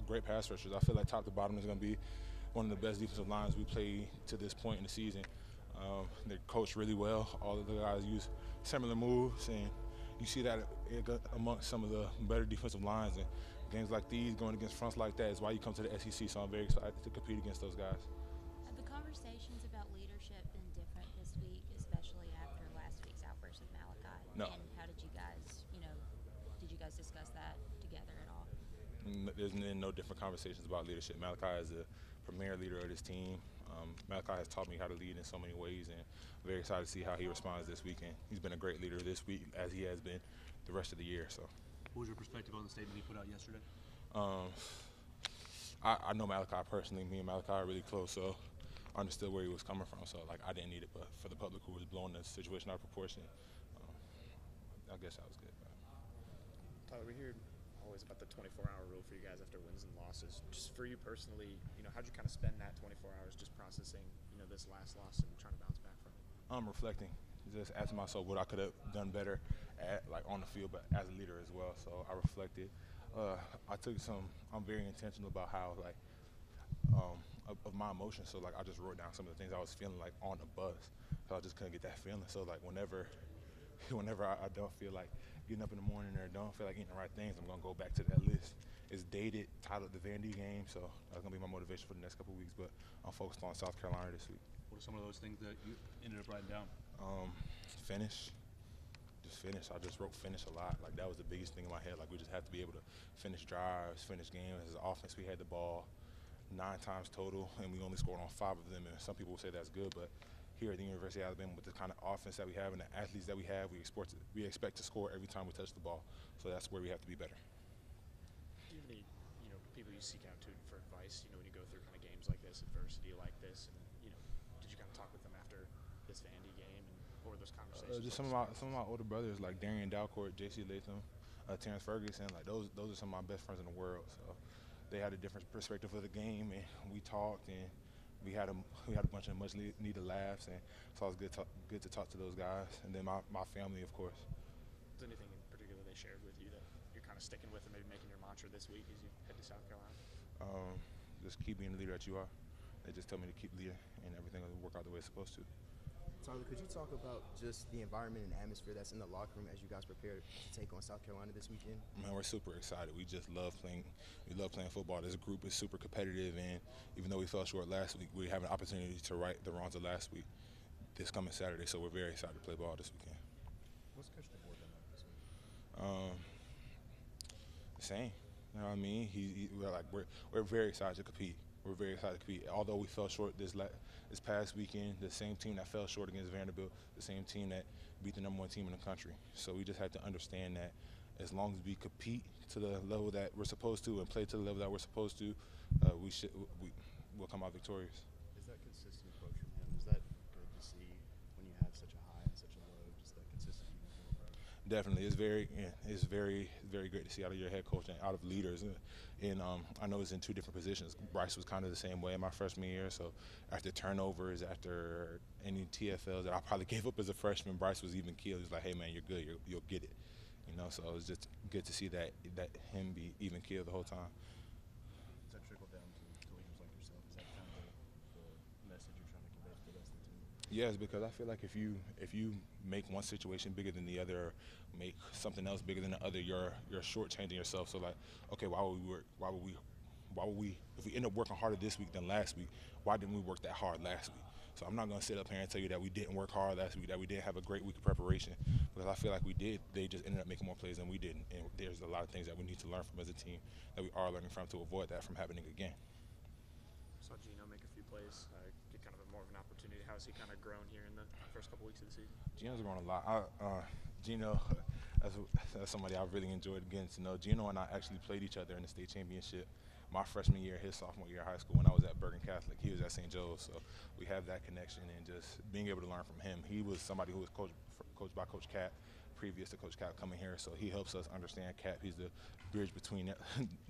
Great pass rushers. I feel like top to bottom is going to be one of the best defensive lines we played to this point in the season. They're coached really well. All of the guys use similar moves, and you see that amongst some of the better defensive lines. And games like these, going against fronts like that, is why you come to the SEC. So I'm very excited to compete against those guys. Have the conversations about leadership been different this week, especially after last week's outburst with Malachi? No. And how did you guys, did you guys discuss that together at all? There's been no different conversations about leadership. Malachi is the premier leader of this team. Malachi has taught me how to lead in so many ways, and I'm very excited to see how he responds this weekend. He's been a great leader this week, as he has been the rest of the year. So, what was your perspective on the statement he put out yesterday? I know Malachi personally. Me and Malachi are really close, so I understood where he was coming from. So, I didn't need it, but for the public who was blowing the situation out of proportion, I guess that was good. Tyler, we hear always about the 24-hour rule for you guys after wins and losses. Just for you personally, how'd you kind of spend that 24 hours just processing, this last loss and trying to bounce back from it? I'm reflecting, just asking myself what I could have done better on the field, but as a leader as well. So I reflected. I'm very intentional about how of my emotions. So I just wrote down some of the things I was feeling on the bus. So I just couldn't get that feeling. So whenever I don't feel like getting up in the morning or don't feel like eating the right things, I'm gonna go back to that list. It's dated, titled the Vandy game, so that's gonna be my motivation for the next couple of weeks. But I'm focused on South Carolina this week. What are some of those things that you ended up writing down? Finish. Just finish. I just wrote finish a lot. That was the biggest thing in my head. We just have to be able to finish drives, finish games. As an offense, we had the ball 9 times total, and we only scored on 5 of them. And some people will say that's good, but here at the University of Alabama, with the kind of offense that we have and the athletes that we have, we expect to score every time we touch the ball. So that's where we have to be better. Do you have any, people you seek out to for advice, when you go through kind of games like this, adversity like this, and did you kind of talk with them after this Vandy game, and what were those conversations? Just some of my older brothers, like Darian Dalcourt, J.C. Latham, Terrence Ferguson. Those are some of my best friends in the world. So they had a different perspective of the game, and we talked, and we had a bunch of much needed laughs, and so it was good to talk to those guys, and then my family, of course. Is there anything in particular they shared with you that you're kind of sticking with and maybe making your mantra this week as you head to South Carolina? Just keep being the leader that you are. They just tell me to keep leading, and everything will work out the way it's supposed to. Tyler, could you talk about just the environment and atmosphere that's in the locker room as you guys prepare to take on South Carolina this weekend? Man, we're super excited. We just love playing. We love playing football. This group is super competitive, and even though we fell short last week, we have an opportunity to right the wrongs of last week this coming Saturday. So we're very excited to play ball this weekend. What's Coach DeBoer been like this week? The same. You know what I mean? We're very excited to compete. We're very excited to compete. Although we fell short this past weekend, the same team that fell short against Vanderbilt, the same team that beat the #1 team in the country. So we just have to understand that as long as we compete to the level that we're supposed to and play to the level that we're supposed to, we'll come out victorious. Is that consistent approach from him? Is that good to see when you have such a high and such a low, just that consistent approach? Definitely, it's very great to see out of your head coach and out of leaders. And I know it's in 2 different positions. Bryce was kind of the same way in my freshman year. So after turnovers, after any TFLs that I probably gave up as a freshman, Bryce was even keel. He was like, "Hey man, you're good. You'll get it." So it was just good to see that him be even keel the whole time. Does that trickle down to leaders like yourself? Is that kind of the message you're trying to convey to the rest of the team? Yes, because I feel like if you make one situation bigger than the other, or make something else bigger than the other, you're shortchanging yourself. So okay, why would we if we end up working harder this week than last week, why didn't we work that hard last week? So I'm not going to sit up here and tell you that we didn't work hard last week, that we didn't have a great week of preparation, because I feel like we did. They just ended up making more plays than we didn't, and there's a lot of things that we need to learn from as a team that we are learning from to avoid that from happening again. Saw Gino make a few plays, get kind of more of an opportunity. How has he kind of grown here in the first couple weeks of the season? Gino's grown a lot. Gino, as somebody I've really enjoyed getting to know. Gino and I actually played each other in the state championship my freshman year, his sophomore year of high school, when I was at Bergen Catholic. He was at St. Joe's, so we have that connection, and just being able to learn from him. He was somebody who was coached by Coach Cap previous to Coach Cap coming here, so he helps us understand Cap. He's the bridge between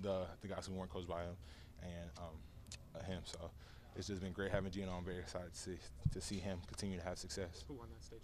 the guys who weren't coached by him and him. So it's just been great having Gino. I'm very excited to see him continue to have success. Who won that state